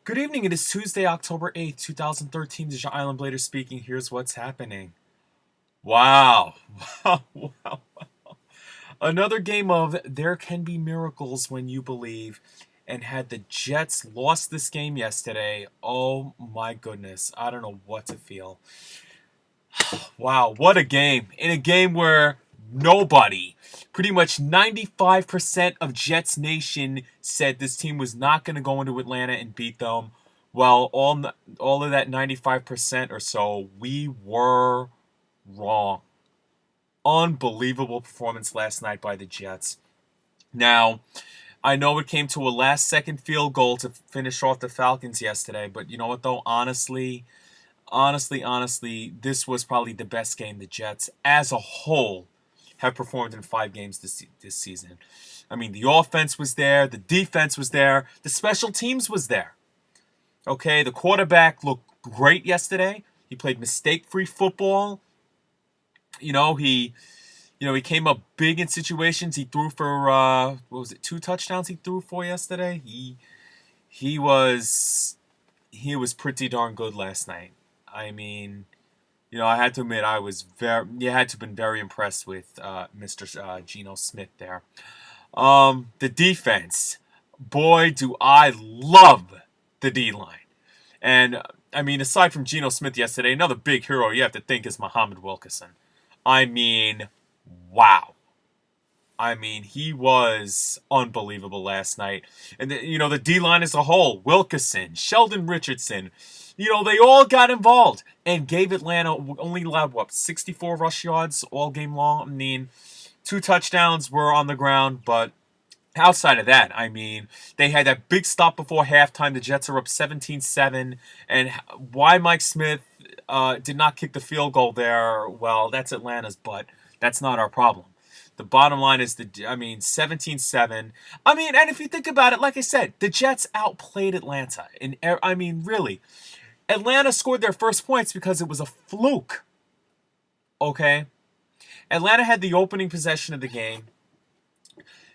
Good evening. It is Tuesday, October 8th, 2013. This is your Island Blader speaking. Here's what's happening. Wow. Wow. Wow. Another game of there can be miracles when you believe. And had the Jets lost this game yesterday, oh my goodness. I don't know what to feel. Wow. What a game. In a game where nobody, pretty much 95% of Jets Nation said this team was not going to go into Atlanta and beat them. Well, all of that 95% or so, we were wrong. Unbelievable performance last night by the Jets. Now, I know it came to a last-second field goal to finish off the Falcons yesterday, but you know what though? Honestly, this was probably the best game the Jets as a whole have performed in 5 games this season. I mean, the offense was there, the defense was there, the special teams was there. Okay, the quarterback looked great yesterday. He played mistake-free football. You know, he came up big in situations. He threw for what was it? 2 touchdowns he threw for yesterday. He was he was pretty darn good last night. I mean, I had to admit you had to have been very impressed with Mr. Geno Smith there. The defense, boy, do I love the D line. And I mean, aside from Geno Smith yesterday, another big hero you have to think is Muhammad Wilkerson. I mean, wow. I mean, he was unbelievable last night. And, the D-line as a whole, Wilkerson, Sheldon Richardson, they all got involved and gave Atlanta only allowed, 64 rush yards all game long. I mean, 2 touchdowns were on the ground, but outside of that, I mean, they had that big stop before halftime. The Jets are up 17-7. And why Mike Smith did not kick the field goal there, well, that's Atlanta's, but that's not our problem. The bottom line is, 17-7. I mean, and if you think about it, like I said, the Jets outplayed Atlanta. I mean, really, Atlanta scored their first points because it was a fluke. Okay? Atlanta had the opening possession of the game.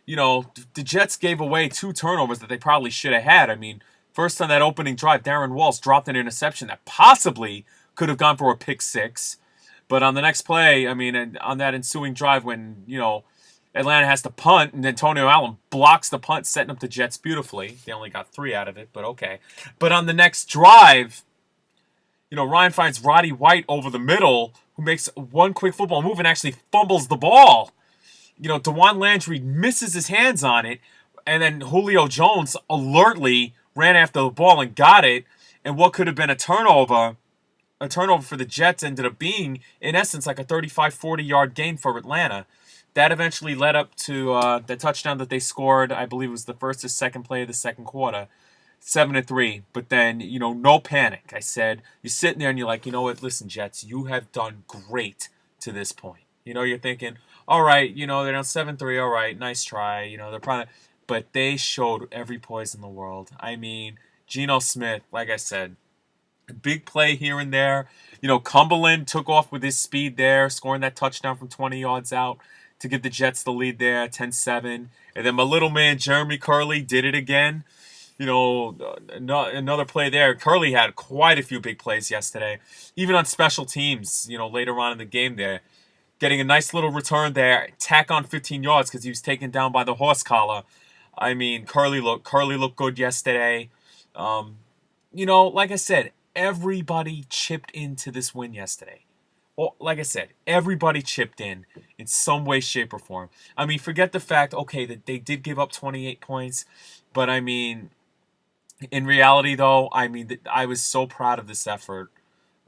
The Jets gave away 2 turnovers that they probably should have had. I mean, first on that opening drive, Darren Walls dropped an interception that possibly could have gone for a pick six. But on the next play, I mean, and on that ensuing drive when, Atlanta has to punt and Antonio Allen blocks the punt, setting up the Jets beautifully. They only got 3 out of it, but okay. But on the next drive, Ryan finds Roddy White over the middle, who makes one quick football move and actually fumbles the ball. DeJuan Landry misses his hands on it, and then Julio Jones alertly ran after the ball and got it. And what could have been a turnover for the Jets ended up being, in essence, like a 35, 40-yard gain for Atlanta. That eventually led up to the touchdown that they scored. I believe it was the first or second play of the second quarter, 7-3. But then, no panic. I said, you're sitting there and you're like, you know what? Listen, Jets, you have done great to this point. You're thinking, all right, they're down 7-3. All right, nice try. They're probably, but they showed every poise in the world. I mean, Geno Smith, like I said, big play here and there. Cumberland took off with his speed there, scoring that touchdown from 20 yards out to give the Jets the lead there, 10-7. And then my little man, Jeremy Curley, did it again. Another play there. Curley had quite a few big plays yesterday, even on special teams, later on in the game there. Getting a nice little return there, tack on 15 yards because he was taken down by the horse collar. I mean, Curley looked good yesterday. Like I said, everybody chipped into this win yesterday. Well, like I said, everybody chipped in some way, shape, or form. I mean, forget the fact, okay, that they did give up 28 points, but I mean, in reality, though, I mean, I was so proud of this effort.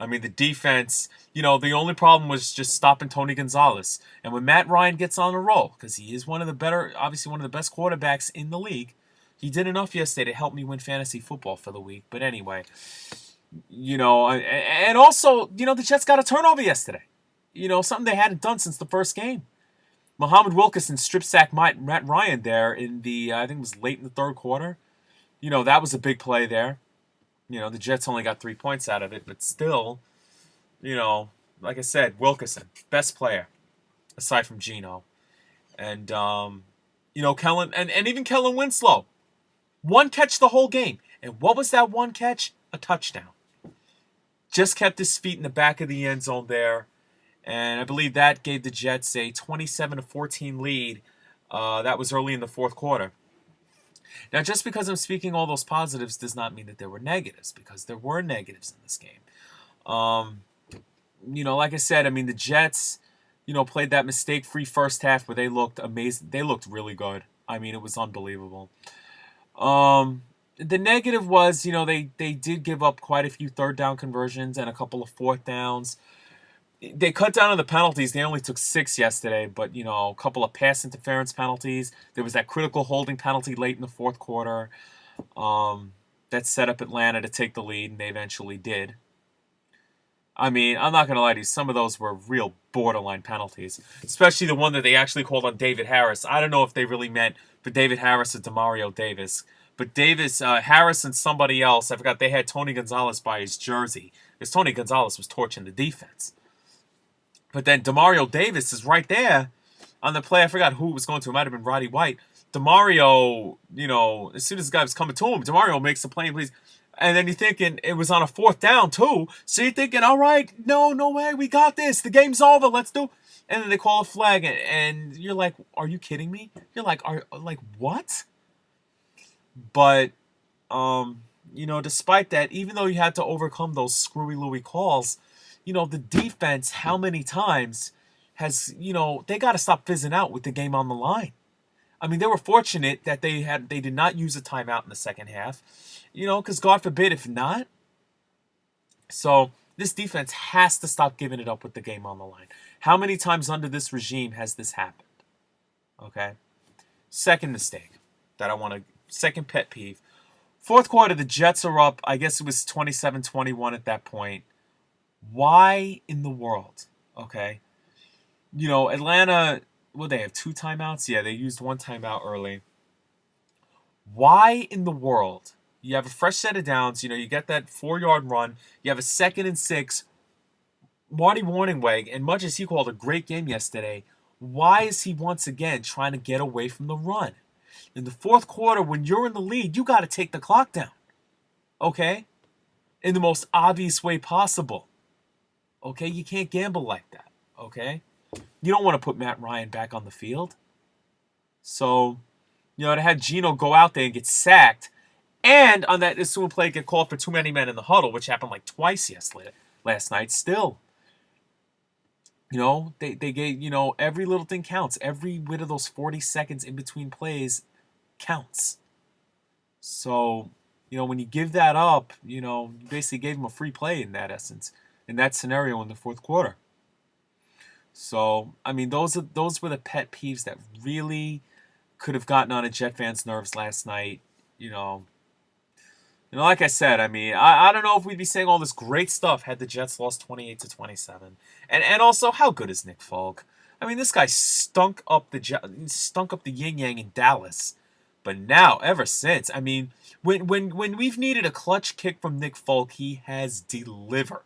I mean, the defense, the only problem was just stopping Tony Gonzalez. And when Matt Ryan gets on the roll, because he is obviously one of the best quarterbacks in the league, he did enough yesterday to help me win fantasy football for the week. But anyway, and also, the Jets got a turnover yesterday. Something they hadn't done since the first game. Muhammad Wilkerson strip sacked Matt Ryan there in I think it was late in the third quarter. That was a big play there. The Jets only got 3 points out of it, but still, like I said, Wilkerson, best player, aside from Geno. And, Kellen, and even Kellen Winslow, one catch the whole game. And what was that one catch? A touchdown. Just kept his feet in the back of the end zone there. And I believe that gave the Jets a 27-14 lead. That was early in the fourth quarter. Now, just because I'm speaking all those positives does not mean that there were negatives, because there were negatives in this game. Like I said, I mean, the Jets, played that mistake-free first half where they looked amazing. They looked really good. I mean, it was unbelievable. The negative was, they did give up quite a few third down conversions and a couple of fourth downs. They cut down on the penalties. They only took 6 yesterday, but, a couple of pass interference penalties. There was that critical holding penalty late in the fourth quarter that set up Atlanta to take the lead, and they eventually did. I mean, I'm not going to lie to you. Some of those were real borderline penalties, especially the one that they actually called on David Harris. I don't know if they really meant for David Harris or Demario Davis, but Harris and somebody else, I forgot, they had Tony Gonzalez by his jersey, because Tony Gonzalez was torching the defense. But then Demario Davis is right there on the play. I forgot who it was going to. It might have been Roddy White. Demario, as soon as the guy was coming to him, Demario makes the play, please. And then you're thinking it was on a fourth down, too. So you're thinking, all right, no way, we got this. The game's over. Let's do. And then they call a flag, and you're like, are you kidding me? You're like, what? But, despite that, even though you had to overcome those screwy Louie calls, the defense, how many times has, they got to stop fizzing out with the game on the line. I mean, they were fortunate that they did not use a timeout in the second half, because God forbid if not. So this defense has to stop giving it up with the game on the line. How many times under this regime has this happened? Okay. Second mistake second pet peeve. Fourth quarter, the Jets are up. I guess it was 27-21 at that point. Why in the world? Okay. Atlanta, they have 2 timeouts? Yeah, they used 1 timeout early. Why in the world? You have a fresh set of downs. You get that 4-yard run. You have a 2nd and 6. Marty Warningweg, and much as he called a great game yesterday, why is he once again trying to get away from the run? In the fourth quarter, when you're in the lead, you got to take the clock down. Okay? In the most obvious way possible. Okay? You can't gamble like that. Okay? You don't want to put Matt Ryan back on the field. So, to have Geno go out there and get sacked, and on that assumed play get called for too many men in the huddle, which happened like twice last night, still. They gave, every little thing counts. Every bit of those 40 seconds in between plays counts. So, when you give that up, you basically gave them a free play in that essence, in that scenario in the fourth quarter. So, I mean, those were the pet peeves that really could have gotten on a Jet fan's nerves last night. Like I said, I mean, I don't know if we'd be saying all this great stuff had the Jets lost 28-27. And also, how good is Nick Folk? I mean, this guy stunk up the yin yang in Dallas. But now, ever since, I mean, when we've needed a clutch kick from Nick Folk, he has delivered.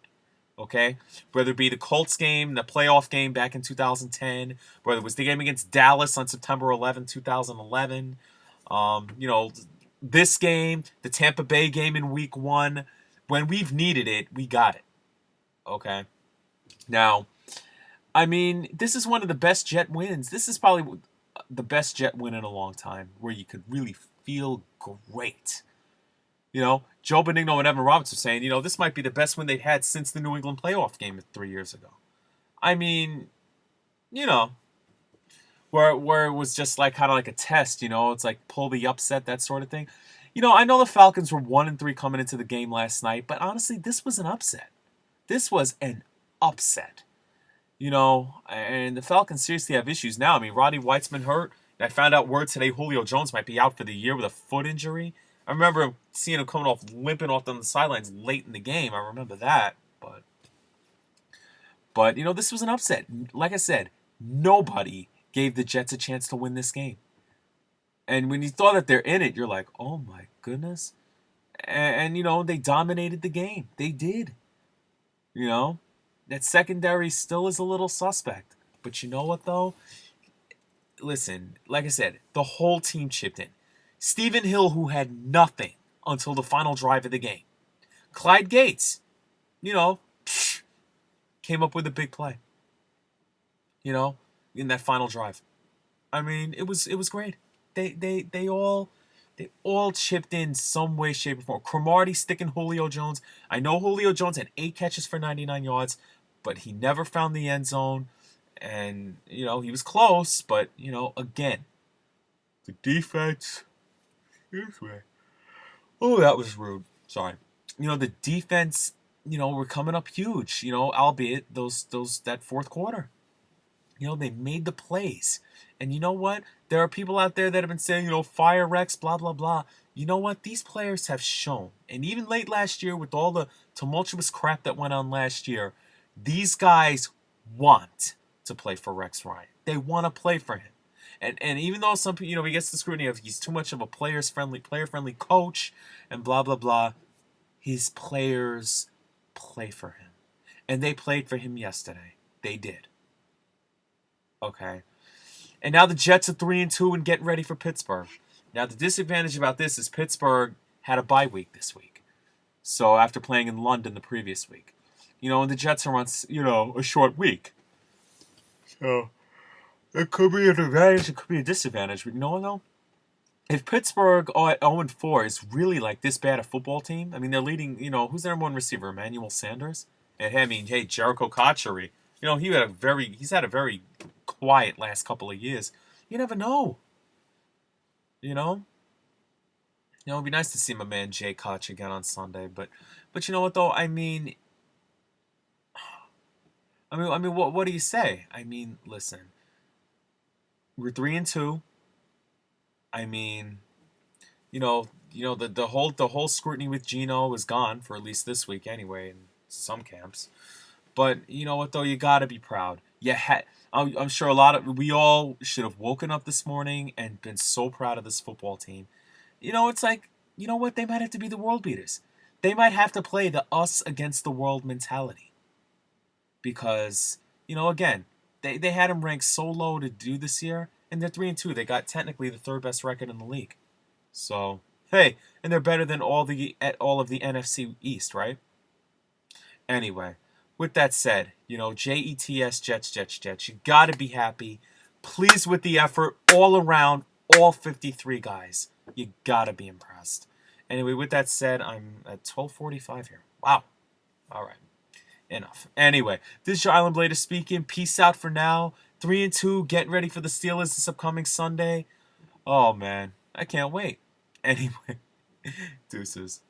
Okay? Whether it be the Colts game, the playoff game back in 2010, whether it was the game against Dallas on September 11, 2011, this game, the Tampa Bay game in week 1, when we've needed it, we got it. Okay? Now, I mean, this is one of the best Jet wins. This is probably the best Jet win in a long time, where you could really feel great. Joe Benigno and Evan Roberts are saying, this might be the best win they've had since the New England playoff game 3 years ago. I mean, where it was just like kind of like a test, it's like pull the upset, that sort of thing. I know the Falcons were 1-3 coming into the game last night, but honestly, this was an upset. This was an upset. And the Falcons seriously have issues now. I mean, Roddy White's been hurt. I found out word today Julio Jones might be out for the year with a foot injury. I remember seeing him limping off on the sidelines late in the game. I remember that. But this was an upset. Like I said, nobody gave the Jets a chance to win this game. And when you thought that they're in it, you're like, oh my goodness. And they dominated the game. They did. That secondary still is a little suspect. But you know what, though? Listen, like I said, the whole team chipped in. Stephen Hill, who had nothing until the final drive of the game. Clyde Gates, you know, came up with a big play. You know, in that final drive. I mean, it was great. They all chipped in some way, shape, or form. Cromartie sticking Julio Jones. I know Julio Jones had 8 catches for 99 yards, but he never found the end zone. And, he was close, but, again, the defense. Excuse me. Oh, that was rude. Sorry. The defense, were coming up huge, albeit that fourth quarter. They made the plays. And you know what? There are people out there that have been saying, fire Rex, blah, blah, blah. You know what? These players have shown. And even late last year, with all the tumultuous crap that went on last year, these guys want to play for Rex Ryan. They want to play for him. And even though some people, he gets the scrutiny of he's too much of a player-friendly coach and blah, blah, blah, his players play for him. And they played for him yesterday. They did. Okay. And now the Jets are 3-2 and getting ready for Pittsburgh. Now the disadvantage about this is Pittsburgh had a bye week this week. So after playing in London the previous week. And the Jets are on, a short week. So it could be an advantage, it could be a disadvantage. But you know what though? If Pittsburgh at 0-4 is really like this bad a football team, I mean they're leading, who's their number one receiver? Emmanuel Sanders? And Jericho Cotchery. He's had a very quiet last couple of years. You never know. It'd be nice to see my man Jay Koch again on Sunday, but you know what though? I mean, what do you say? I mean, listen, we're 3-2. I mean, the whole scrutiny with Geno is gone for at least this week anyway in some camps. But you know what though? You gotta be proud. I'm sure we all should have woken up this morning and been so proud of this football team. It's like, you know what? They might have to be the world beaters. They might have to play the us against the world mentality. Because, again, they had them ranked so low to do this year, and they're 3-2. They got technically the third best record in the league. So, hey, and they're better than all of the NFC East, right? Anyway. With that said, Jets, Jets. You got to be happy. Pleased with the effort all around, all 53 guys. You got to be impressed. Anyway, with that said, I'm at 12:45 here. Wow. All right. Enough. Anyway, this is your Island Blader speaking. Peace out for now. 3-2. Getting ready for the Steelers this upcoming Sunday. Oh, man. I can't wait. Anyway, deuces.